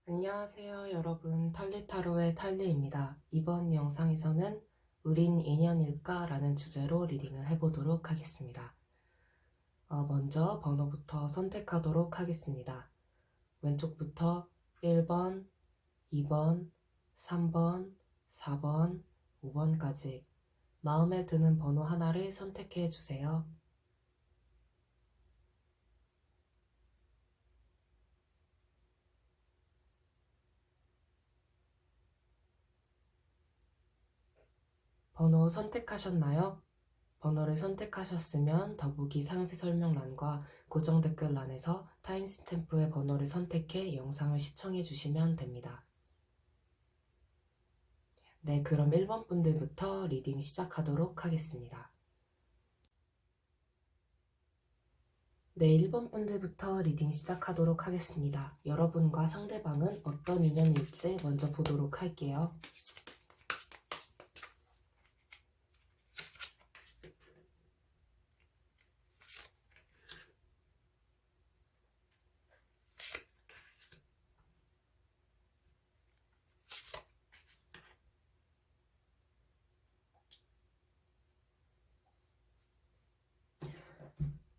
안녕하세요 여러분, 탈리타로의 탈리입니다. 이번 영상에서는 우린 인연일까? 라는 주제로 리딩을 해보도록 하겠습니다. 먼저 번호부터 선택하도록 하겠습니다. 왼쪽부터 1번, 2번, 3번, 4번, 5번까지 마음에 드는 번호 하나를 선택해 주세요. 번호 선택하셨나요? 번호를 선택하셨으면 더보기 상세 설명란과 고정 댓글란에서 타임스탬프의 번호를 선택해 영상을 시청해 주시면 됩니다. 네, 그럼 1번 분들부터 리딩 시작하도록 하겠습니다. 네, 1번 분들부터 리딩 시작하도록 하겠습니다. 여러분과 상대방은 어떤 인연일지 먼저 보도록 할게요.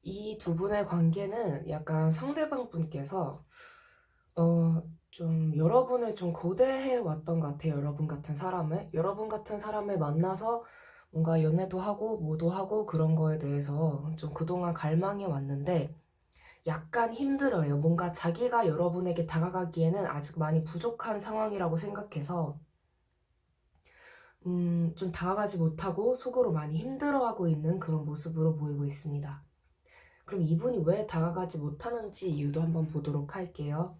이 두 분의 관계는 약간 상대방 분께서 좀 여러분을 좀 고대해 왔던 것 같아요. 여러분 같은 사람을 만나서 뭔가 연애도 하고 뭐도 하고 그런 거에 대해서 좀 그동안 갈망해 왔는데 약간 힘들어요. 뭔가 자기가 여러분에게 다가가기에는 아직 많이 부족한 상황이라고 생각해서 좀 다가가지 못하고 속으로 많이 힘들어하고 있는 그런 모습으로 보이고 있습니다. 그럼 이분이 왜 다가가지 못하는지 이유도 한번 보도록 할게요.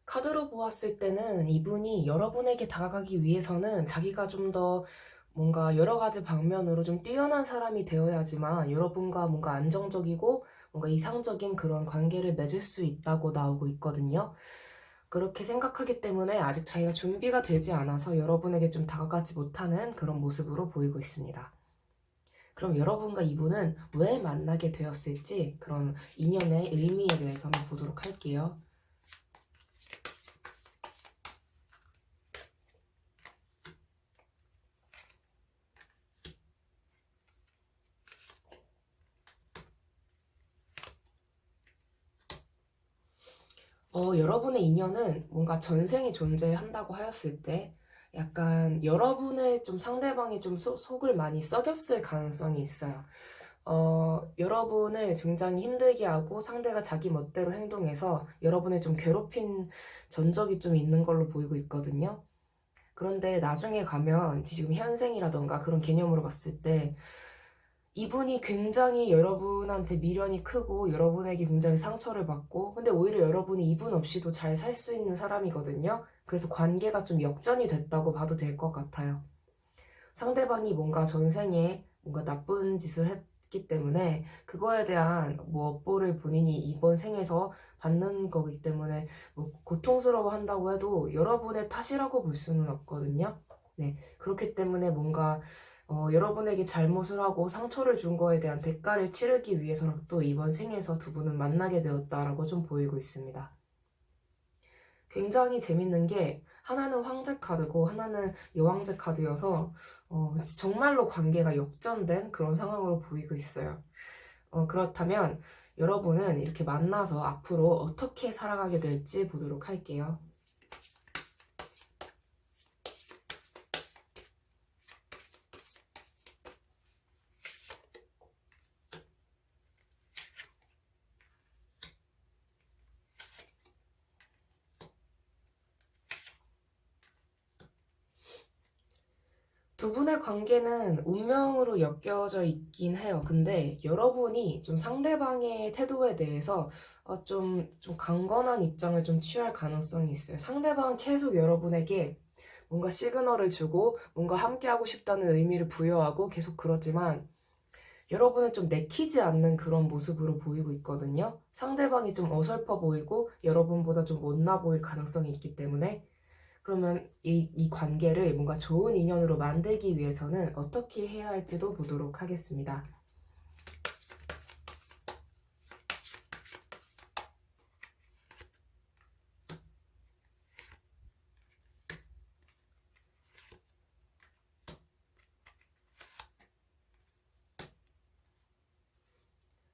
카드로 보았을 때는 이분이 여러분에게 다가가기 위해서는 자기가 좀 더 뭔가 여러 가지 방면으로 좀 뛰어난 사람이 되어야지만 여러분과 뭔가 안정적이고 뭔가 이상적인 그런 관계를 맺을 수 있다고 나오고 있거든요. 그렇게 생각하기 때문에 아직 자기가 준비가 되지 않아서 여러분에게 좀 다가가지 못하는 그런 모습으로 보이고 있습니다. 그럼 여러분과 이분은 왜 만나게 되었을지 그런 인연의 의미에 대해서 한번 보도록 할게요. 여러분의 인연은 뭔가 전생이 존재한다고 하였을 때 약간 여러분의 좀 상대방이 좀 속을 많이 썩였을 가능성이 있어요. 여러분을 굉장히 힘들게 하고 상대가 자기 멋대로 행동해서 여러분을 좀 괴롭힌 전적이 좀 있는 걸로 보이고 있거든요. 그런데 나중에 가면 지금 현생이라던가 그런 개념으로 봤을 때 이분이 굉장히 여러분한테 미련이 크고 여러분에게 굉장히 상처를 받고 근데 오히려 여러분이 이분 없이도 잘 살 수 있는 사람이거든요. 그래서 관계가 좀 역전이 됐다고 봐도 될 것 같아요. 상대방이 뭔가 전생에 뭔가 나쁜 짓을 했기 때문에 그거에 대한 뭐 업보를 본인이 이번 생에서 받는 거기 때문에 뭐 고통스러워 한다고 해도 여러분의 탓이라고 볼 수는 없거든요. 네, 그렇기 때문에 뭔가 여러분에게 잘못을 하고 상처를 준 거에 대한 대가를 치르기 위해서라도 이번 생에서 두 분은 만나게 되었다라고 좀 보이고 있습니다. 굉장히 재밌는 게 하나는 황제 카드고 하나는 여왕제 카드여서 정말로 관계가 역전된 그런 상황으로 보이고 있어요. 그렇다면 여러분은 이렇게 만나서 앞으로 어떻게 살아가게 될지 보도록 할게요. 두 분의 관계는 운명으로 엮여져 있긴 해요. 근데 여러분이 좀 상대방의 태도에 대해서 좀 강건한 입장을 좀 취할 가능성이 있어요. 상대방은 계속 여러분에게 뭔가 시그널을 주고 뭔가 함께하고 싶다는 의미를 부여하고 계속 그러지만 여러분은 좀 내키지 않는 그런 모습으로 보이고 있거든요. 상대방이 좀 어설퍼 보이고 여러분보다 좀 못나 보일 가능성이 있기 때문에 그러면 이 관계를 뭔가 좋은 인연으로 만들기 위해서는 어떻게 해야 할지도 보도록 하겠습니다.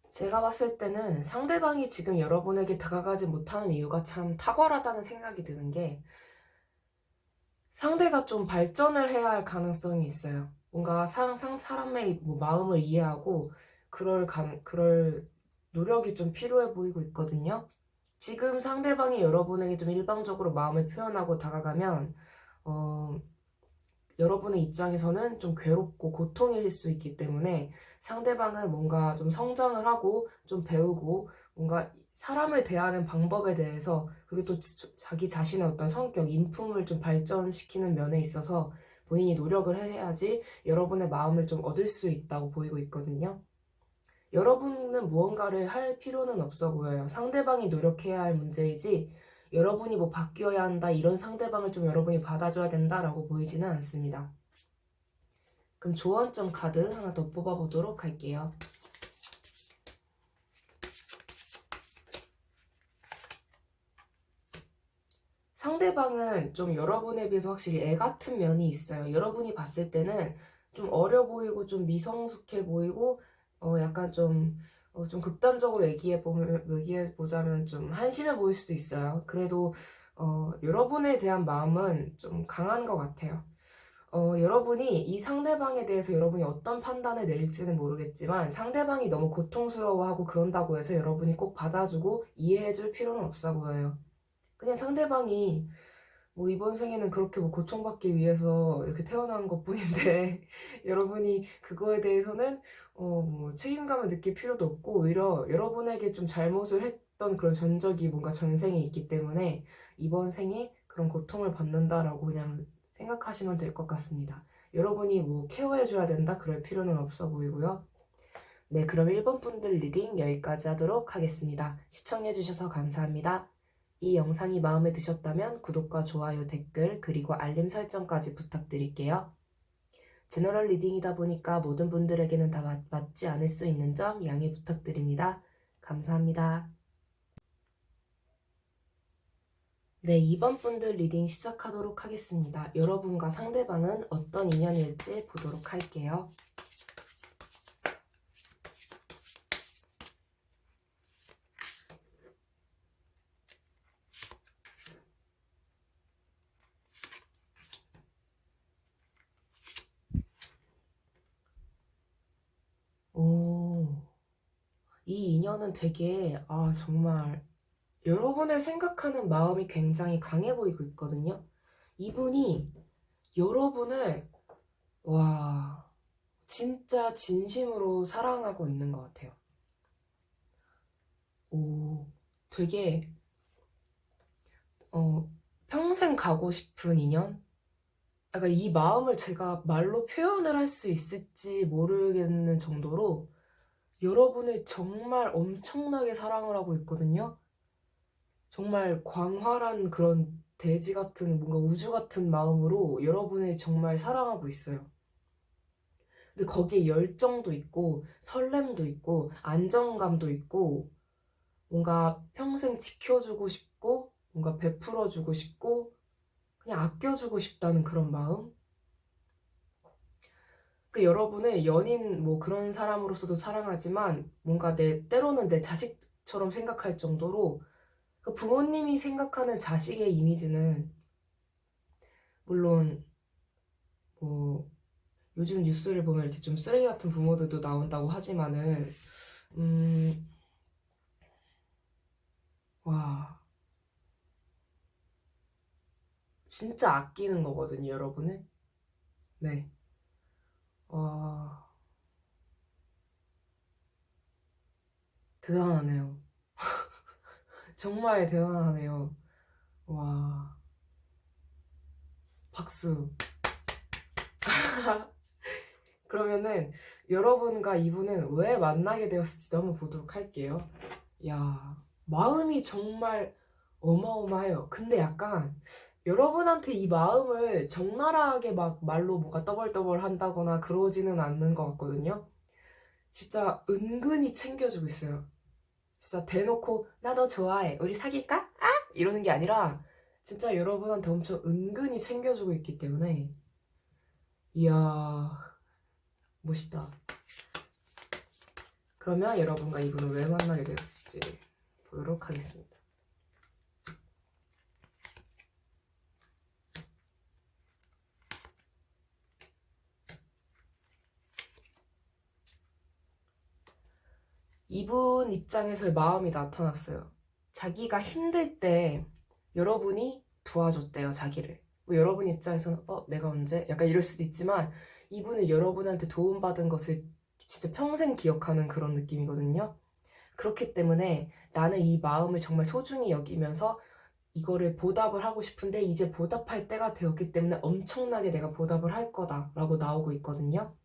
제가 봤을 때는 상대방이 지금 여러분에게 다가가지 못하는 이유가 참 탁월하다는 생각이 드는 게 상대가 좀 발전을 해야 할 가능성이 있어요. 뭔가 사람의 뭐 마음을 이해하고 그럴 노력이 좀 필요해 보이고 있거든요. 지금 상대방이 여러분에게 좀 일방적으로 마음을 표현하고 다가가면, 어, 여러분의 입장에서는 좀 괴롭고 고통일 수 있기 때문에 상대방은 뭔가 좀 성장을 하고 좀 배우고 뭔가 사람을 대하는 방법에 대해서 그리고 또 자기 자신의 어떤 성격, 인품을 좀 발전시키는 면에 있어서 본인이 노력을 해야지 여러분의 마음을 좀 얻을 수 있다고 보이고 있거든요. 여러분은 무언가를 할 필요는 없어 보여요. 상대방이 노력해야 할 문제이지 여러분이 뭐 바뀌어야 한다 이런 상대방을 좀 여러분이 받아줘야 된다라고 보이지는 않습니다. 그럼 조언점 카드 하나 더 뽑아보도록 할게요. 상대방은 좀 여러분에 비해서 확실히 애 같은 면이 있어요. 여러분이 봤을 때는 좀 어려 보이고 좀 미성숙해 보이고 약간 좀 극단적으로 얘기해 보자면 좀 한심해 보일 수도 있어요. 그래도 여러분에 대한 마음은 좀 강한 것 같아요. 여러분이 이 상대방에 대해서 여러분이 어떤 판단을 내릴지는 모르겠지만 상대방이 너무 고통스러워하고 그런다고 해서 여러분이 꼭 받아주고 이해해줄 필요는 없어 보여요. 그냥 상대방이 뭐 이번 생에는 그렇게 뭐 고통받기 위해서 이렇게 태어난 것뿐인데 여러분이 그거에 대해서는 뭐 책임감을 느낄 필요도 없고 오히려 여러분에게 좀 잘못을 했던 그런 전적이 뭔가 전생에 있기 때문에 이번 생에 그런 고통을 받는다라고 그냥 생각하시면 될 것 같습니다. 여러분이 뭐 케어해줘야 된다 그럴 필요는 없어 보이고요. 네, 그럼 1번 분들 리딩 여기까지 하도록 하겠습니다. 시청해주셔서 감사합니다. 이 영상이 마음에 드셨다면 구독과 좋아요, 댓글, 그리고 알림 설정까지 부탁드릴게요. 제너럴 리딩이다 보니까 모든 분들에게는 다 맞지 않을 수 있는 점 양해 부탁드립니다. 감사합니다. 네, 2번 분들 리딩 시작하도록 하겠습니다. 여러분과 상대방은 어떤 인연일지 보도록 할게요. 오, 이 인연은 되게, 정말 여러분을 생각하는 마음이 굉장히 강해 보이고 있거든요. 이분이 여러분을, 와, 진짜 진심으로 사랑하고 있는 것 같아요. 오, 되게, 어, 평생 가고 싶은 인연? 약간 이 마음을 제가 말로 표현을 할 수 있을지 모르겠는 정도로 여러분을 정말 엄청나게 사랑을 하고 있거든요. 정말 광활한 그런 대지 같은 뭔가 우주 같은 마음으로 여러분을 정말 사랑하고 있어요. 근데 거기에 열정도 있고 설렘도 있고 안정감도 있고 뭔가 평생 지켜주고 싶고 뭔가 베풀어주고 싶고 그냥 아껴주고 싶다는 그런 마음? 그 여러분을 연인 뭐 그런 사람으로서도 사랑하지만 뭔가 때로는 내 자식처럼 생각할 정도로 그 부모님이 생각하는 자식의 이미지는 물론 뭐 요즘 뉴스를 보면 이렇게 좀 쓰레기 같은 부모들도 나온다고 하지만은 음, 와, 진짜 아끼는 거거든요, 여러분을. 네. 와, 대단하네요. 정말 대단하네요. 와, 박수. 그러면은 여러분과 이분은 왜 만나게 되었을지도 한번 보도록 할게요. 야, 마음이 정말 어마어마해요. 근데 약간 여러분한테 이 마음을 적나라하게 막 말로 뭐가 떠벌떠벌 한다거나 그러지는 않는 것 같거든요. 진짜 은근히 챙겨주고 있어요. 진짜 대놓고 나 너 좋아해. 우리 사귈까? 아? 이러는 게 아니라 진짜 여러분한테 엄청 은근히 챙겨주고 있기 때문에 이야, 멋있다. 그러면 여러분과 이분을 왜 만나게 되었을지 보도록 하겠습니다. 이분 입장에서의 마음이 나타났어요. 자기가 힘들 때 여러분이 도와줬대요, 자기를. 뭐 여러분 입장에서는 내가 언제? 약간 이럴 수도 있지만 이분은 여러분한테 도움받은 것을 진짜 평생 기억하는 그런 느낌이거든요. 그렇기 때문에 나는 이 마음을 정말 소중히 여기면서 이거를 보답을 하고 싶은데 이제 보답할 때가 되었기 때문에 엄청나게 내가 보답을 할 거다라고 나오고 있거든요.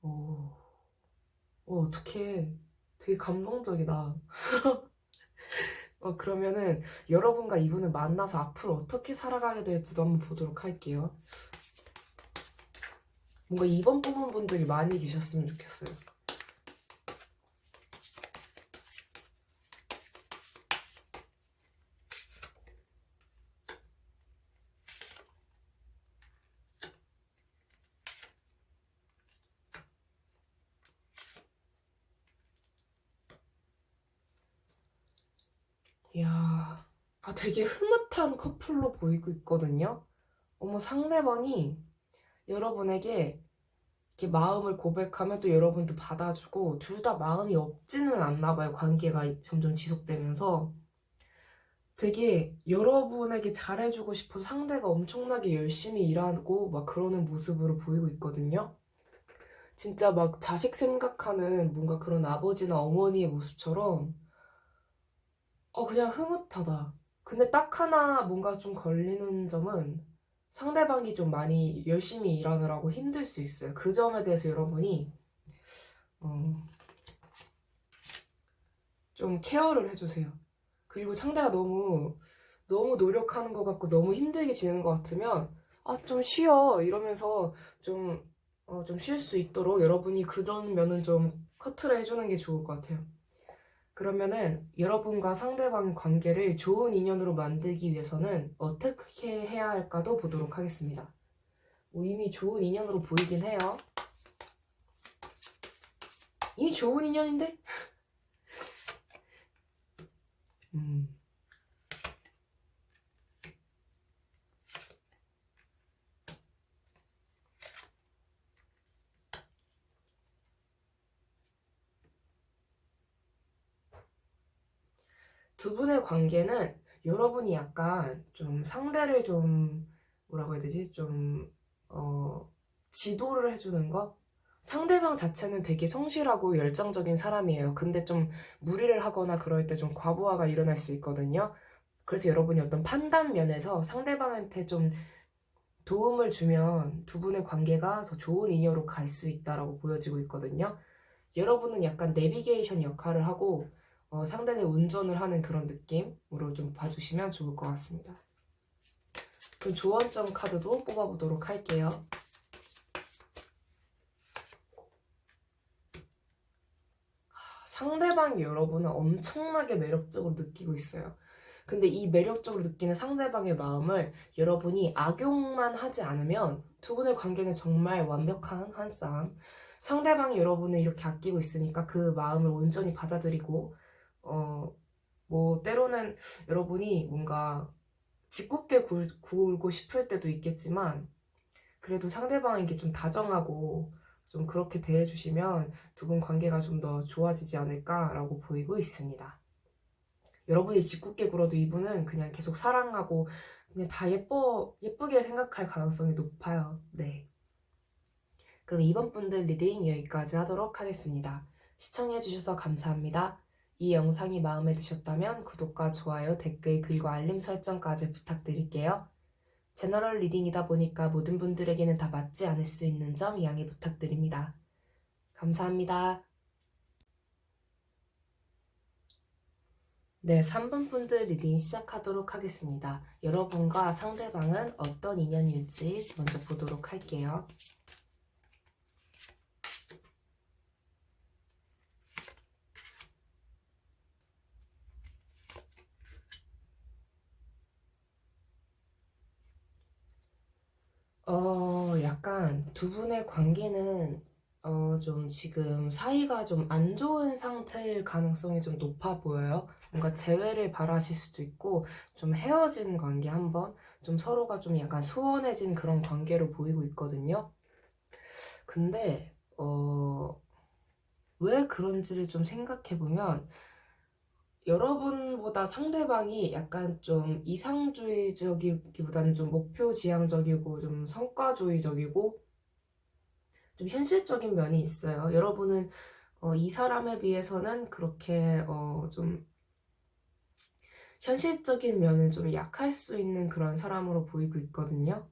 오, 어떡해. 되게 감동적이다. 그러면은 여러분과 이분을 만나서 앞으로 어떻게 살아가게 될지도 한번 보도록 할게요. 뭔가 2번 뽑은 분들이 많이 계셨으면 좋겠어요. 이야, 되게 흐뭇한 커플로 보이고 있거든요. 어머, 상대방이 여러분에게 이렇게 마음을 고백하면 또 여러분도 받아주고 둘 다 마음이 없지는 않나 봐요. 관계가 점점 지속되면서 되게 여러분에게 잘해주고 싶어서 상대가 엄청나게 열심히 일하고 막 그러는 모습으로 보이고 있거든요. 진짜 막 자식 생각하는 뭔가 그런 아버지나 어머니의 모습처럼 그냥 흐뭇하다. 근데 딱 하나 뭔가 좀 걸리는 점은 상대방이 좀 많이 열심히 일하느라고 힘들 수 있어요. 그 점에 대해서 여러분이 어, 좀 케어를 해주세요. 그리고 상대가 너무 노력하는 것 같고 너무 힘들게 지내는 것 같으면 좀 쉬어 이러면서 좀 쉴 수 있도록 여러분이 그런 면은 좀 커트를 해주는 게 좋을 것 같아요. 그러면은 여러분과 상대방의 관계를 좋은 인연으로 만들기 위해서는 어떻게 해야 할까도 보도록 하겠습니다. 이미 좋은 인연으로 보이긴 해요. 이미 좋은 인연인데? 두 분의 관계는 여러분이 약간 좀 상대를 좀 뭐라고 해야 되지? 지도를 해주는 거? 상대방 자체는 되게 성실하고 열정적인 사람이에요. 근데 좀 무리를 하거나 그럴 때 좀 과부하가 일어날 수 있거든요. 그래서 여러분이 어떤 판단 면에서 상대방한테 좀 도움을 주면 두 분의 관계가 더 좋은 인연으로 갈 수 있다라고 보여지고 있거든요. 여러분은 약간 내비게이션 역할을 하고 상대는 운전을 하는 그런 느낌으로 좀 봐주시면 좋을 것 같습니다. 그럼 조언점 카드도 뽑아보도록 할게요. 상대방이 여러분을 엄청나게 매력적으로 느끼고 있어요. 근데 이 매력적으로 느끼는 상대방의 마음을 여러분이 악용만 하지 않으면 두 분의 관계는 정말 완벽한 한 쌍. 상대방이 여러분을 이렇게 아끼고 있으니까 그 마음을 온전히 받아들이고 뭐 때로는 여러분이 뭔가 짓궂게 굴고 싶을 때도 있겠지만 그래도 상대방에게 좀 다정하고 좀 그렇게 대해주시면 두 분 관계가 좀 더 좋아지지 않을까라고 보이고 있습니다. 여러분이 짓궂게 굴어도 이분은 그냥 계속 사랑하고 그냥 다 예쁘게 생각할 가능성이 높아요. 네. 그럼 이번 분들 리딩 여기까지 하도록 하겠습니다. 시청해주셔서 감사합니다. 이 영상이 마음에 드셨다면 구독과 좋아요, 댓글, 그리고 알림 설정까지 부탁드릴게요. 제너럴 리딩이다 보니까 모든 분들에게는 다 맞지 않을 수 있는 점 양해 부탁드립니다. 감사합니다. 네, 3분 분들 리딩 시작하도록 하겠습니다. 여러분과 상대방은 어떤 인연일지 먼저 보도록 할게요. 약간 두 분의 관계는 좀 지금 사이가 좀 안 좋은 상태일 가능성이 좀 높아 보여요. 뭔가 재회를 바라실 수도 있고, 좀 헤어진 관계 한번, 좀 서로가 좀 약간 소원해진 그런 관계로 보이고 있거든요. 근데, 왜 그런지를 좀 생각해보면, 여러분보다 상대방이 약간 좀 이상주의적이기보다는 좀 목표지향적이고 좀 성과주의적이고 좀 현실적인 면이 있어요. 여러분은 이 사람에 비해서는 그렇게 좀 현실적인 면은 좀 약할 수 있는 그런 사람으로 보이고 있거든요.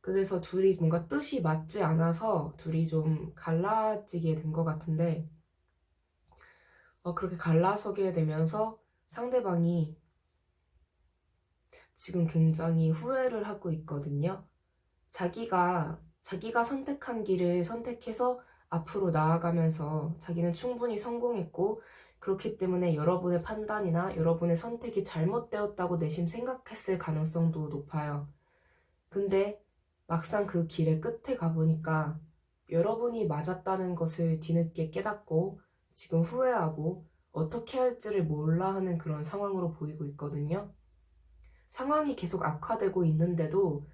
그래서 둘이 뭔가 뜻이 맞지 않아서 둘이 좀 갈라지게 된 것 같은데 그렇게 갈라서게 되면서 상대방이 지금 굉장히 후회를 하고 있거든요. 자기가 선택한 길을 선택해서 앞으로 나아가면서 자기는 충분히 성공했고, 그렇기 때문에 여러분의 판단이나 여러분의 선택이 잘못되었다고 내심 생각했을 가능성도 높아요. 근데 막상 그 길의 끝에 가보니까 여러분이 맞았다는 것을 뒤늦게 깨닫고 지금 후회하고 어떻게 할지를 몰라 하는 그런 상황으로 보이고 있거든요. 상황이 계속 악화되고 있는데도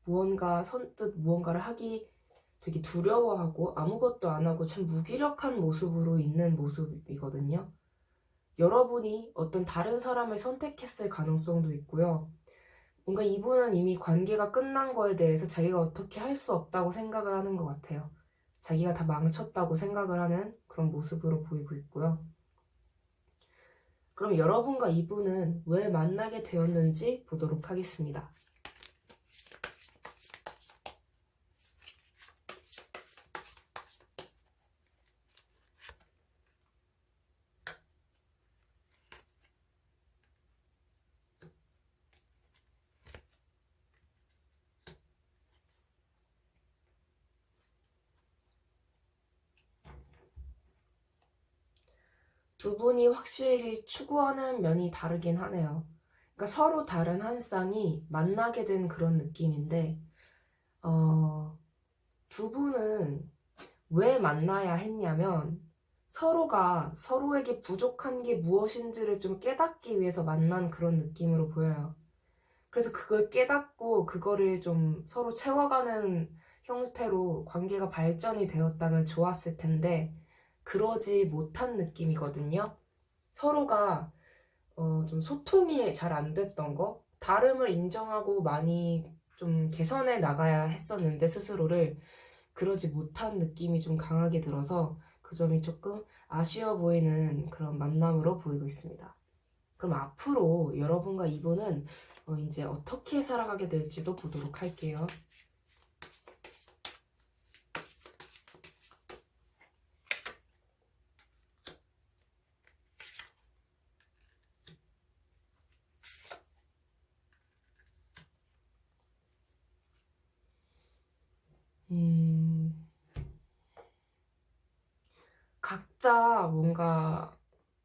무언가 선뜻 무언가를 하기 되게 두려워하고 아무것도 안 하고 참 무기력한 모습으로 있는 모습이거든요. 여러분이 어떤 다른 사람을 선택했을 가능성도 있고요. 뭔가 이분은 이미 관계가 끝난 거에 대해서 자기가 어떻게 할 수 없다고 생각을 하는 것 같아요. 자기가 다 망쳤다고 생각을 하는 그런 모습으로 보이고 있고요. 그럼 여러분과 이분은 왜 만나게 되었는지 보도록 하겠습니다. 두 분이 확실히 추구하는 면이 다르긴 하네요. 그러니까 서로 다른 한 쌍이 만나게 된 그런 느낌인데, 두 분은 왜 만나야 했냐면, 서로가 서로에게 부족한 게 무엇인지를 좀 깨닫기 위해서 만난 그런 느낌으로 보여요. 그래서 그걸 깨닫고 그거를 좀 서로 채워가는 형태로 관계가 발전이 되었다면 좋았을 텐데, 그러지 못한 느낌이거든요. 서로가 좀 소통이 잘 안 됐던 거, 다름을 인정하고 많이 좀 개선해 나가야 했었는데 스스로를 그러지 못한 느낌이 좀 강하게 들어서 그 점이 조금 아쉬워 보이는 그런 만남으로 보이고 있습니다. 그럼 앞으로 여러분과 이분은 이제 어떻게 살아가게 될지도 보도록 할게요. 각자 뭔가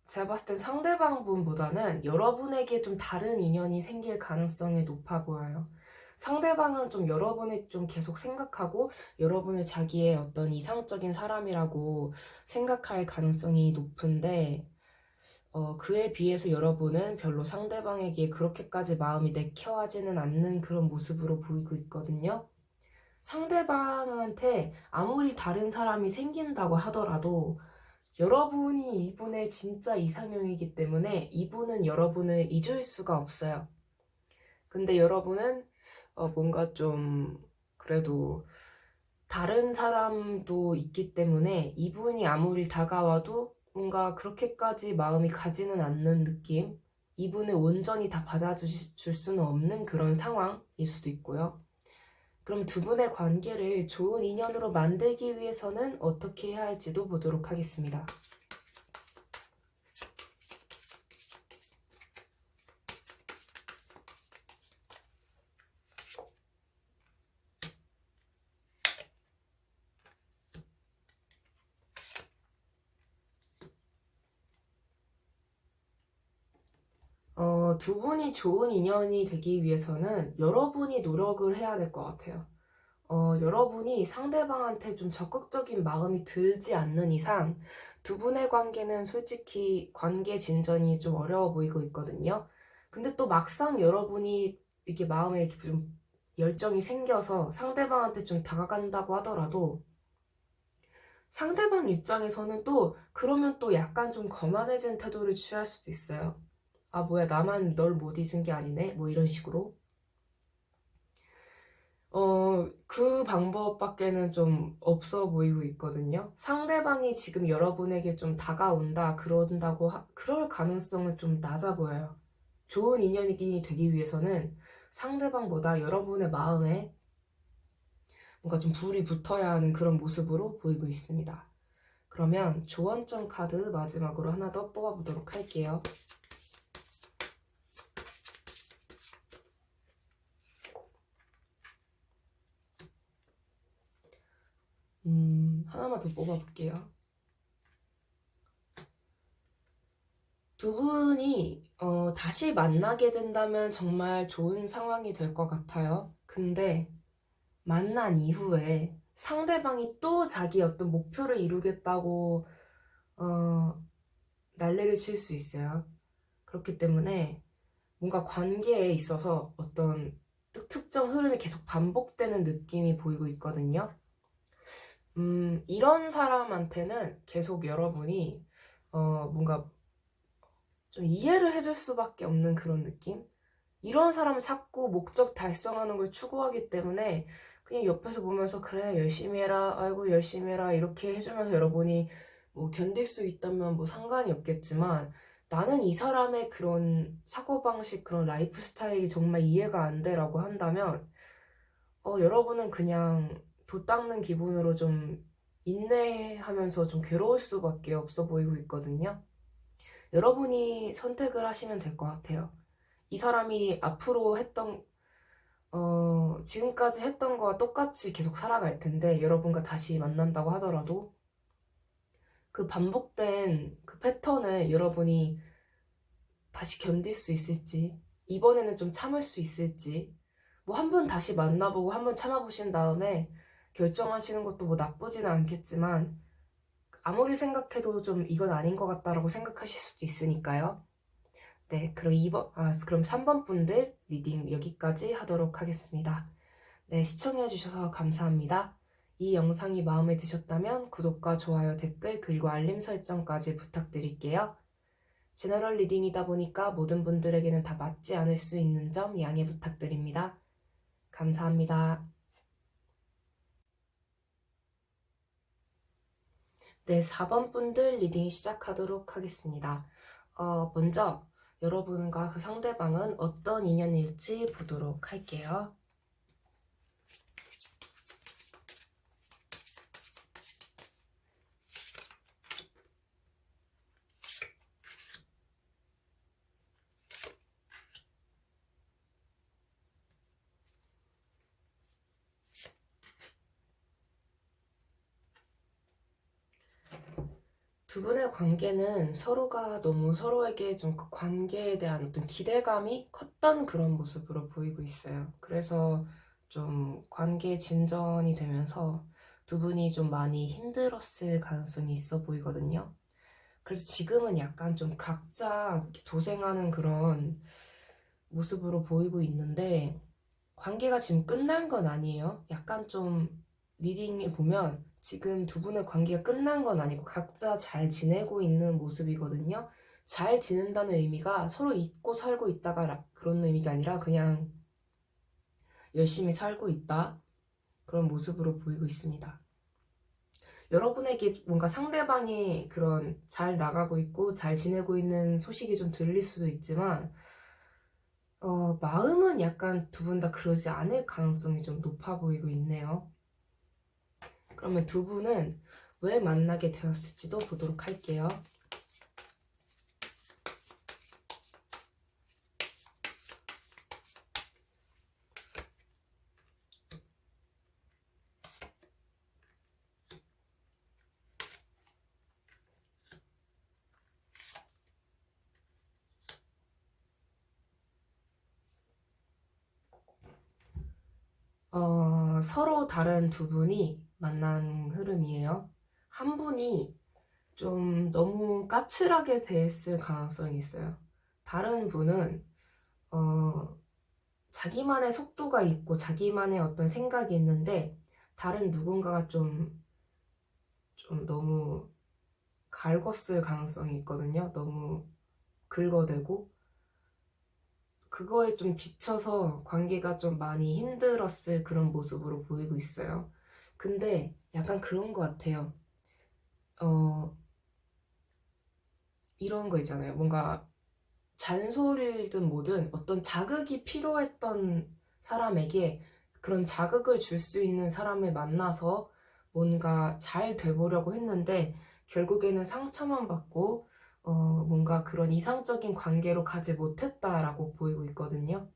제가 봤을 땐 상대방 분보다는 여러분에게 좀 다른 인연이 생길 가능성이 높아 보여요. 상대방은 좀 여러분을 좀 계속 생각하고 여러분을 자기의 어떤 이상적인 사람이라고 생각할 가능성이 높은데 그에 비해서 여러분은 별로 상대방에게 그렇게까지 마음이 내켜하지는 않는 그런 모습으로 보이고 있거든요. 상대방한테 아무리 다른 사람이 생긴다고 하더라도 여러분이 이분의 진짜 이상형이기 때문에 이분은 여러분을 잊을 수가 없어요. 근데 여러분은 뭔가 좀 그래도 다른 사람도 있기 때문에 이분이 아무리 다가와도 뭔가 그렇게까지 마음이 가지는 않는 느낌, 이분을 온전히 다 받아줄 수는 없는 그런 상황일 수도 있고요. 그럼 두 분의 관계를 좋은 인연으로 만들기 위해서는 어떻게 해야 할지도 보도록 하겠습니다. 두 분이 좋은 인연이 되기 위해서는 여러분이 노력을 해야 될 것 같아요. 여러분이 상대방한테 좀 적극적인 마음이 들지 않는 이상 두 분의 관계는 솔직히 관계 진전이 좀 어려워 보이고 있거든요. 근데 또 막상 여러분이 이렇게 마음에 이렇게 좀 열정이 생겨서 상대방한테 좀 다가간다고 하더라도 상대방 입장에서는 또 그러면 또 약간 좀 거만해진 태도를 취할 수도 있어요. 아, 뭐야, 나만 널 못 잊은 게 아니네? 뭐 이런 식으로. 그 방법밖에는 좀 없어 보이고 있거든요. 상대방이 지금 여러분에게 좀 다가온다, 그럴 가능성은 좀 낮아 보여요. 좋은 인연이 되기 위해서는 상대방보다 여러분의 마음에 뭔가 좀 불이 붙어야 하는 그런 모습으로 보이고 있습니다. 그러면 조언점 카드 마지막으로 하나 더 뽑아보도록 할게요. 하나만 더 뽑아볼게요. 두 분이 다시 만나게 된다면 정말 좋은 상황이 될 것 같아요. 근데 만난 이후에 상대방이 또 자기 어떤 목표를 이루겠다고 어, 난리를 칠 수 있어요. 그렇기 때문에 뭔가 관계에 있어서 어떤 특정 흐름이 계속 반복되는 느낌이 보이고 있거든요. 이런 사람한테는 계속 여러분이 뭔가 좀 이해를 해줄 수밖에 없는 그런 느낌? 이런 사람을 자꾸 목적 달성하는 걸 추구하기 때문에 그냥 옆에서 보면서 그래 열심히 해라 아이고 열심히 해라 이렇게 해주면서 여러분이 뭐 견딜 수 있다면 뭐 상관이 없겠지만 나는 이 사람의 그런 사고방식 그런 라이프 스타일이 정말 이해가 안 돼라고 한다면 여러분은 그냥 도 닦는 기분으로 좀 인내하면서 좀 괴로울 수밖에 없어 보이고 있거든요. 여러분이 선택을 하시면 될 것 같아요. 이 사람이 앞으로 지금까지 했던 거와 똑같이 계속 살아갈 텐데, 여러분과 다시 만난다고 하더라도, 그 반복된 그 패턴을 여러분이 다시 견딜 수 있을지, 이번에는 좀 참을 수 있을지, 뭐 한 번 다시 만나보고 한 번 참아보신 다음에 결정하시는 것도 뭐 나쁘지는 않겠지만, 아무리 생각해도 좀 이건 아닌 것 같다라고 생각하실 수도 있으니까요. 네, 그럼 3번 분들 리딩 여기까지 하도록 하겠습니다. 네, 시청해주셔서 감사합니다. 이 영상이 마음에 드셨다면 구독과 좋아요, 댓글, 그리고 알림 설정까지 부탁드릴게요. 제너럴 리딩이다 보니까 모든 분들에게는 다 맞지 않을 수 있는 점 양해 부탁드립니다. 감사합니다. 네, 4번 분들 리딩 시작하도록 하겠습니다. 먼저 여러분과 그 상대방은 어떤 인연일지 보도록 할게요. 두 분의 관계는 서로가 너무 서로에게 좀 그 관계에 대한 어떤 기대감이 컸던 그런 모습으로 보이고 있어요. 그래서 좀 관계 진전이 되면서 두 분이 좀 많이 힘들었을 가능성이 있어 보이거든요. 그래서 지금은 약간 좀 각자 이렇게 도생하는 그런 모습으로 보이고 있는데 관계가 지금 끝난 건 아니에요. 약간 좀 리딩에 보면 지금 두 분의 관계가 끝난 건 아니고 각자 잘 지내고 있는 모습이거든요. 잘 지낸다는 의미가 서로 잊고 살고 있다가 그런 의미가 아니라 그냥 열심히 살고 있다. 그런 모습으로 보이고 있습니다. 여러분에게 뭔가 상대방이 그런 잘 나가고 있고 잘 지내고 있는 소식이 좀 들릴 수도 있지만, 마음은 약간 두 분 다 그러지 않을 가능성이 좀 높아 보이고 있네요. 그러면 두 분은 왜 만나게 되었을지도 보도록 할게요. 서로 다른 두 분이 만난 흐름이에요. 한 분이 좀 너무 까칠하게 대했을 가능성이 있어요. 다른 분은 자기만의 속도가 있고 자기만의 어떤 생각이 있는데, 다른 누군가가 좀 너무 갈궜을 가능성이 있거든요. 너무 긁어대고 그거에 좀 지쳐서 관계가 좀 많이 힘들었을 그런 모습으로 보이고 있어요. 근데 약간 그런 것 같아요. 어, 이런 거 있잖아요. 뭔가 잔소리든 뭐든 어떤 자극이 필요했던 사람에게 그런 자극을 줄 수 있는 사람을 만나서 뭔가 잘 돼보려고 했는데, 결국에는 상처만 받고 뭔가 그런 이상적인 관계로 가지 못했다라고 보이고 있거든요.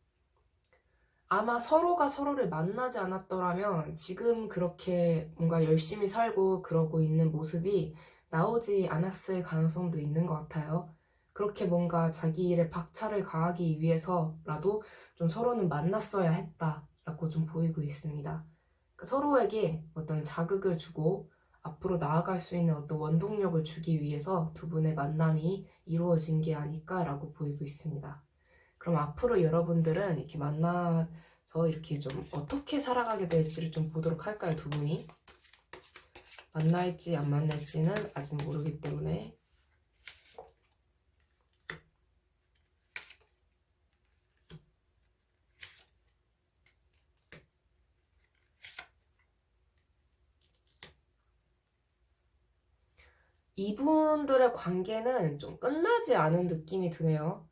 아마 서로가 서로를 만나지 않았더라면 지금 그렇게 뭔가 열심히 살고 그러고 있는 모습이 나오지 않았을 가능성도 있는 것 같아요. 그렇게 뭔가 자기 일에 박차를 가하기 위해서라도 좀 서로는 만났어야 했다라고 좀 보이고 있습니다. 그러니까 서로에게 어떤 자극을 주고 앞으로 나아갈 수 있는 어떤 원동력을 주기 위해서 두 분의 만남이 이루어진 게 아닐까라고 보이고 있습니다. 그럼 앞으로 여러분들은 이렇게 만나서 이렇게 좀 어떻게 살아가게 될지를 좀 보도록 할까요, 두 분이? 만날지 안 만날지는 아직 모르기 때문에. 이분들의 관계는 좀 끝나지 않은 느낌이 드네요.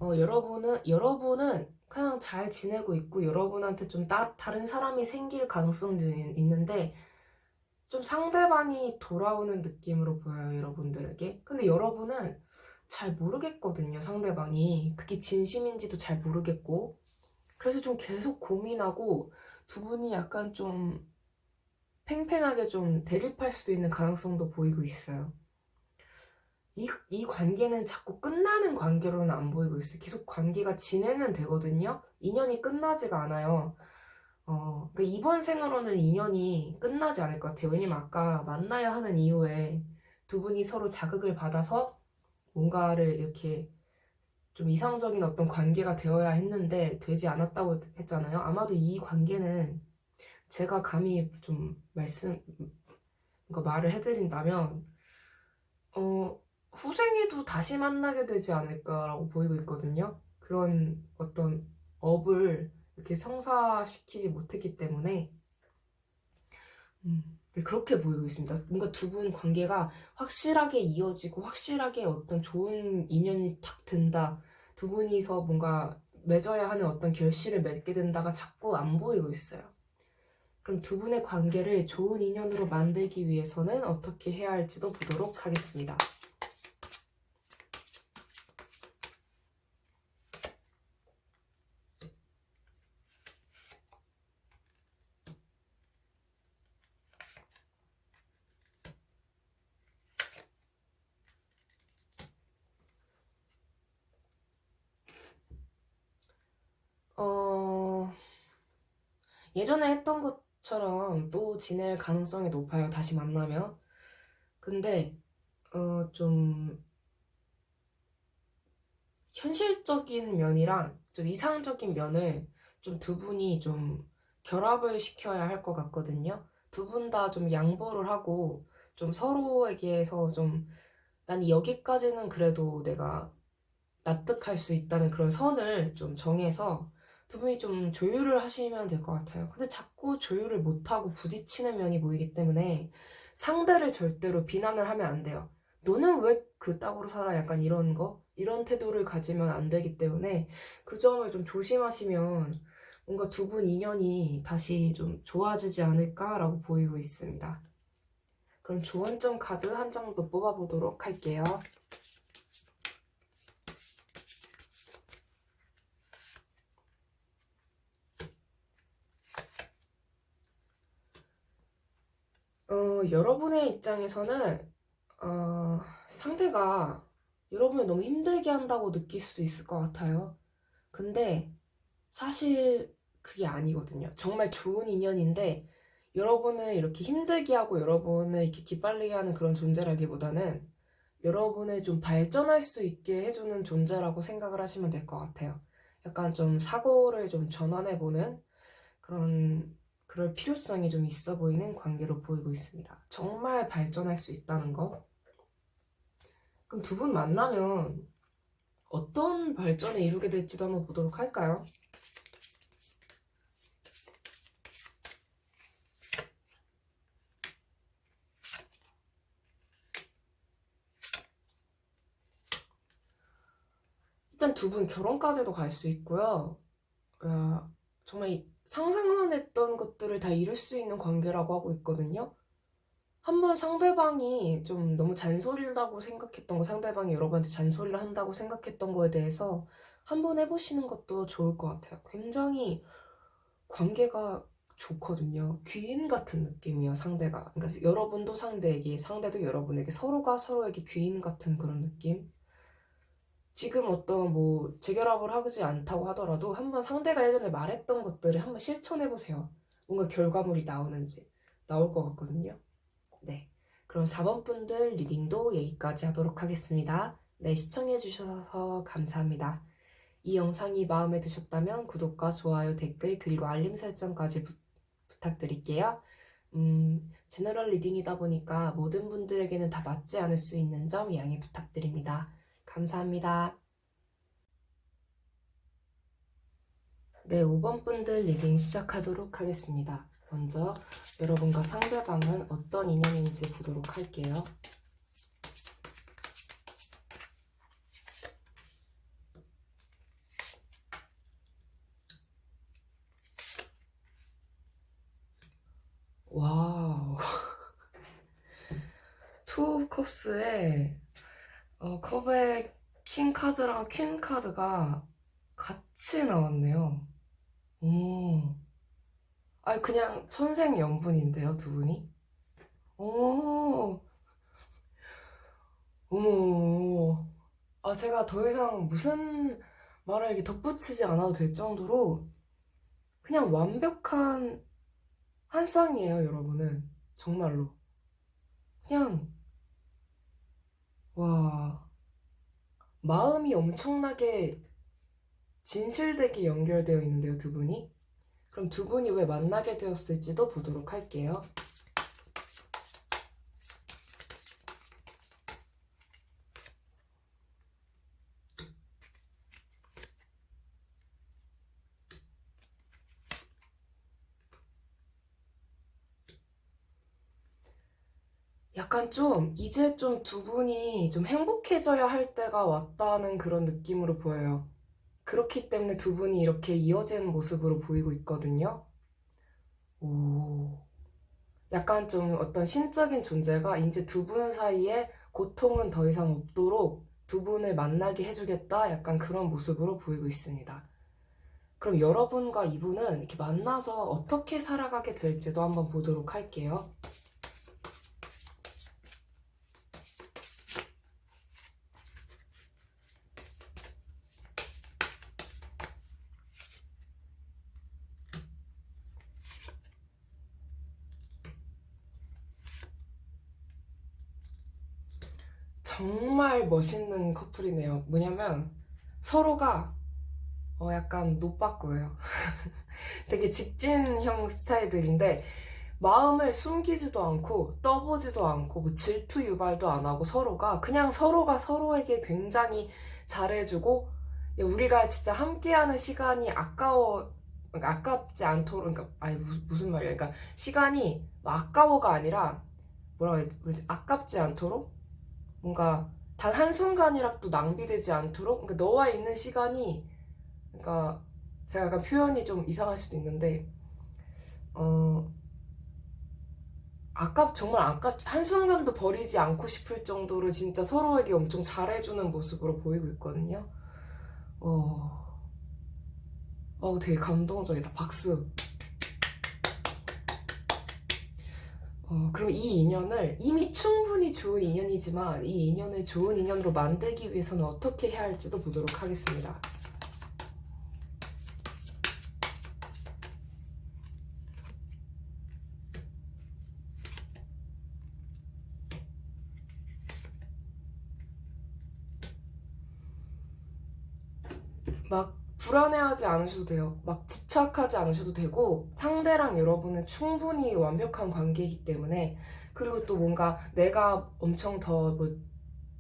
여러분은 그냥 잘 지내고 있고, 여러분한테 좀 다른 사람이 생길 가능성도 있는데, 좀 상대방이 돌아오는 느낌으로 보여요, 여러분들에게. 근데 여러분은 잘 모르겠거든요, 상대방이. 그게 진심인지도 잘 모르겠고. 그래서 좀 계속 고민하고, 두 분이 약간 좀 팽팽하게 좀 대립할 수도 있는 가능성도 보이고 있어요. 이 관계는 자꾸 끝나는 관계로는 안 보이고 있어요. 계속 관계가 진행은 되거든요. 인연이 끝나지가 않아요. 그러니까 이번 생으로는 인연이 끝나지 않을 것 같아요. 왜냐면 아까 만나야 하는 이유에 두 분이 서로 자극을 받아서 뭔가를 이렇게 좀 이상적인 어떤 관계가 되어야 했는데 되지 않았다고 했잖아요. 아마도 이 관계는 제가 감히 좀 그러니까 말을 해드린다면, 후생에도 다시 만나게 되지 않을까라고 보이고 있거든요. 그런 어떤 업을 이렇게 성사시키지 못했기 때문에, 네, 그렇게 보이고 있습니다. 뭔가 두 분 관계가 확실하게 이어지고 확실하게 어떤 좋은 인연이 탁 된다, 두 분이서 뭔가 맺어야 하는 어떤 결실을 맺게 된다가 자꾸 안 보이고 있어요. 그럼 두 분의 관계를 좋은 인연으로 만들기 위해서는 어떻게 해야 할지도 보도록 하겠습니다. 어, 예전에 했던 것처럼 또 지낼 가능성이 높아요. 다시 만나면. 근데, 좀, 현실적인 면이랑 좀 이상적인 면을 좀 두 분이 좀 결합을 시켜야 할 것 같거든요. 두 분 다 좀 양보를 하고, 좀 서로에게서 좀, 난 여기까지는 그래도 내가 납득할 수 있다는 그런 선을 좀 정해서 두 분이 좀 조율을 하시면 될 것 같아요. 근데 자꾸 조율을 못하고 부딪히는 면이 보이기 때문에 상대를 절대로 비난을 하면 안 돼요. 너는 왜 그따구로 살아? 약간 이런 거? 이런 태도를 가지면 안 되기 때문에 그 점을 좀 조심하시면 뭔가 두 분 인연이 다시 좀 좋아지지 않을까라고 보이고 있습니다. 그럼 조언점 카드 한 장 더 뽑아보도록 할게요. 여러분의 입장에서는 상대가 여러분을 너무 힘들게 한다고 느낄 수도 있을 것 같아요. 근데 사실 그게 아니거든요. 정말 좋은 인연인데 여러분을 이렇게 힘들게 하고 여러분을 이렇게 기빨리게 하는 그런 존재라기보다는 여러분을 좀 발전할 수 있게 해주는 존재라고 생각을 하시면 될 것 같아요. 약간 좀 사고를 좀 전환해보는 그럴 필요성이 좀 있어 보이는 관계로 보이고 있습니다. 정말 발전할 수 있다는 거. 그럼 두 분 만나면 어떤 발전을 이루게 될지도 한번 보도록 할까요? 일단 두 분 결혼까지도 갈 수 있고요. 정말 상상만 했던 것들을 다 이룰 수 있는 관계라고 하고 있거든요. 한번 상대방이 좀 너무 잔소리라고 생각했던 거, 상대방이 여러분한테 잔소리를 한다고 생각했던 거에 대해서 한번 해보시는 것도 좋을 것 같아요. 굉장히 관계가 좋거든요. 귀인 같은 느낌이에요, 상대가. 그러니까 여러분도 상대에게, 상대도 여러분에게, 서로가 서로에게 귀인 같은 그런 느낌? 지금 어떤 뭐 재결합을 하지 않다고 하더라도 한번 상대가 예전에 말했던 것들을 한번 실천해보세요. 뭔가 결과물이 나오는지 나올 것 같거든요. 네. 그럼 4번 분들 리딩도 여기까지 하도록 하겠습니다. 네, 시청해주셔서 감사합니다. 이 영상이 마음에 드셨다면 구독과 좋아요, 댓글, 그리고 알림 설정까지 부탁드릴게요. 제너럴 리딩이다 보니까 모든 분들에게는 다 맞지 않을 수 있는 점 양해 부탁드립니다. 감사합니다. 네, 5번 분들 리딩 시작하도록 하겠습니다. 먼저 여러분과 상대방은 어떤 인연인지 보도록 할게요. 와우. 투 컵스에 컵에 킹 카드랑 퀸 카드가 같이 나왔네요. 오. 아니, 그냥 천생연분인데요, 두 분이? 오. 어머. 제가 더 이상 무슨 말을 이렇게 덧붙이지 않아도 될 정도로 그냥 완벽한 한 쌍이에요, 여러분은. 정말로. 그냥, 와, 마음이 엄청나게 진실되게 연결되어 있는데요, 두 분이? 그럼 두 분이 왜 만나게 되었을지도 보도록 할게요. 약간 이제 좀 두 분이 좀 행복해져야 할 때가 왔다는 그런 느낌으로 보여요. 그렇기 때문에 두 분이 이렇게 이어지는 모습으로 보이고 있거든요. 오. 약간 좀 어떤 신적인 존재가 이제 두 분 사이에 고통은 더 이상 없도록 두 분을 만나게 해주겠다. 약간 그런 모습으로 보이고 있습니다. 그럼 여러분과 이분은 이렇게 만나서 어떻게 살아가게 될지도 한번 보도록 할게요. 정말 멋있는 커플이네요. 뭐냐면 서로가 약간 노빠꾸예요. 되게 직진형 스타일들인데 마음을 숨기지도 않고 떠보지도 않고 뭐 질투 유발도 안 하고 서로가 서로에게 굉장히 잘해주고 우리가 진짜 함께하는 시간이 그러니까 아깝지 않도록 그러니까 아니 무슨 말이야 그러니까 시간이 막 아까워가 아니라 뭐라고 해야 되지? 아깝지 않도록 뭔가 단 한순간이라도 낭비되지 않도록 그러니까 너와 있는 시간이 그러니까 제가 약간 표현이 좀 이상할 수도 있는데 어 정말 한순간도 버리지 않고 싶을 정도로 진짜 서로에게 엄청 잘해주는 모습으로 보이고 있거든요. 어, 되게 감동적이다. 박수. 그럼 이 인연을 이미 충분히 좋은 인연이지만 이 인연을 좋은 인연으로 만들기 위해서는 어떻게 해야 할지도 보도록 하겠습니다. 막 불안해하지 않으셔도 돼요. 막 집착하지 않으셔도 되고 상대랑 여러분은 충분히 완벽한 관계이기 때문에 그리고 또 뭔가 내가 엄청 더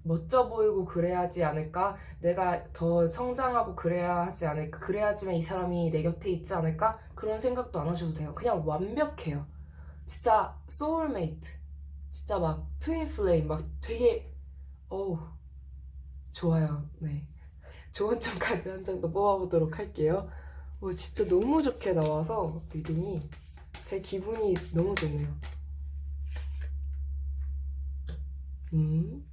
멋져 보이고 그래야지 않을까? 내가 더 성장하고 그래야 하지 않을까? 그래야지만 이 사람이 내 곁에 있지 않을까? 그런 생각도 안 하셔도 돼요. 그냥 완벽해요. 진짜 소울메이트. 진짜 막 트윈 플레임 막 되게 어우 좋아요. 네. 좋은 점 카드 한 장 더 뽑아보도록 할게요. 진짜 너무 좋게 나와서 리딩이 제 기분이 너무 좋네요. 음.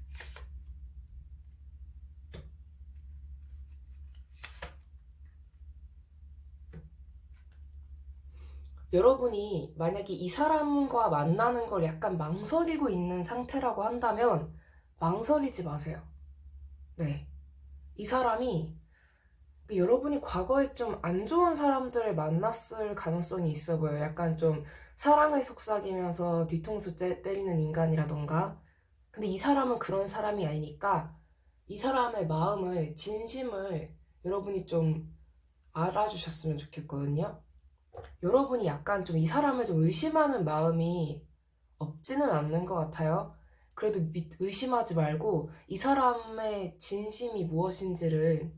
여러분이 만약에 이 사람과 만나는 걸 약간 망설이고 있는 상태라고 한다면 망설이지 마세요. 네. 이 사람이 여러분이 과거에 좀 안 좋은 사람들을 만났을 가능성이 있어 보여요. 약간 좀 사랑을 속삭이면서 뒤통수 때리는 인간이라던가. 근데 이 사람은 그런 사람이 아니니까 이 사람의 마음을, 진심을 여러분이 좀 알아주셨으면 좋겠거든요. 여러분이 약간 좀 이 사람을 좀 의심하는 마음이 없지는 않는 것 같아요. 그래도 의심하지 말고 이 사람의 진심이 무엇인지를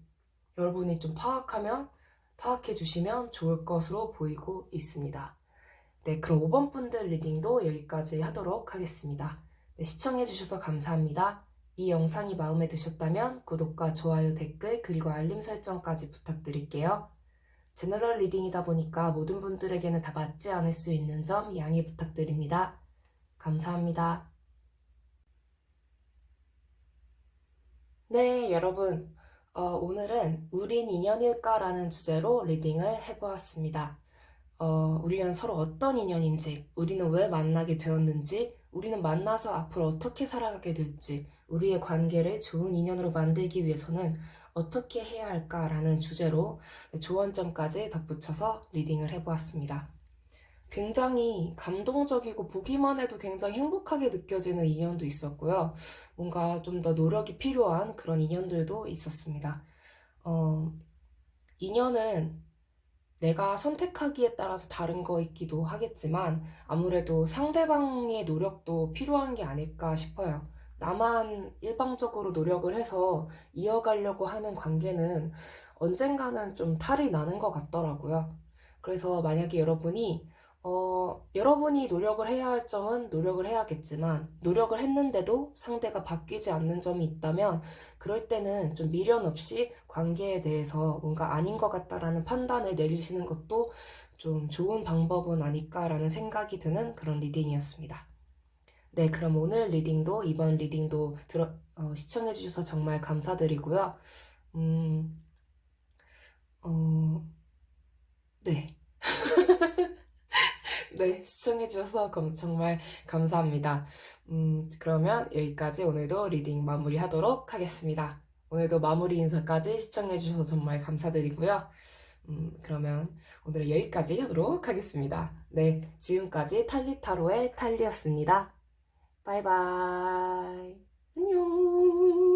여러분이 좀 파악해 주시면 좋을 것으로 보이고 있습니다. 네, 그럼 5번 분들 리딩도 여기까지 하도록 하겠습니다. 네, 시청해 주셔서 감사합니다. 이 영상이 마음에 드셨다면 구독과 좋아요, 댓글, 그리고 알림 설정까지 부탁드릴게요. 제너럴 리딩이다 보니까 모든 분들에게는 다 맞지 않을 수 있는 점 양해 부탁드립니다. 감사합니다. 네, 여러분. 오늘은 우린 인연일까라는 주제로 리딩을 해보았습니다. 우리는 서로 어떤 인연인지, 우리는 왜 만나게 되었는지, 우리는 만나서 앞으로 어떻게 살아가게 될지, 우리의 관계를 좋은 인연으로 만들기 위해서는 어떻게 해야 할까라는 주제로 조언점까지 덧붙여서 리딩을 해보았습니다. 굉장히 감동적이고 보기만 해도 굉장히 행복하게 느껴지는 인연도 있었고요. 뭔가 좀 더 노력이 필요한 그런 인연들도 있었습니다. 인연은 내가 선택하기에 따라서 다른 거있기도 하겠지만 아무래도 상대방의 노력도 필요한 게 아닐까 싶어요. 나만 일방적으로 노력을 해서 이어가려고 하는 관계는 언젠가는 좀 탈이 나는 것 같더라고요. 그래서 만약에 여러분이 노력을 해야 할 점은 노력을 해야겠지만 노력을 했는데도 상대가 바뀌지 않는 점이 있다면 그럴 때는 좀 미련 없이 관계에 대해서 뭔가 아닌 것 같다라는 판단을 내리시는 것도 좀 좋은 방법은 아닐까라는 생각이 드는 그런 리딩이었습니다. 네, 그럼 오늘 이번 리딩도 시청해주셔서 정말 감사드리고요. 네. 네, 시청해주셔서 정말 감사합니다. 그러면 여기까지 오늘도 리딩 마무리하도록 하겠습니다. 오늘도 마무리 인사까지 시청해주셔서 정말 감사드리고요. 그러면 오늘은 여기까지 하도록 하겠습니다. 네, 지금까지 탈리타로의 탈리였습니다. 바이바이. 안녕.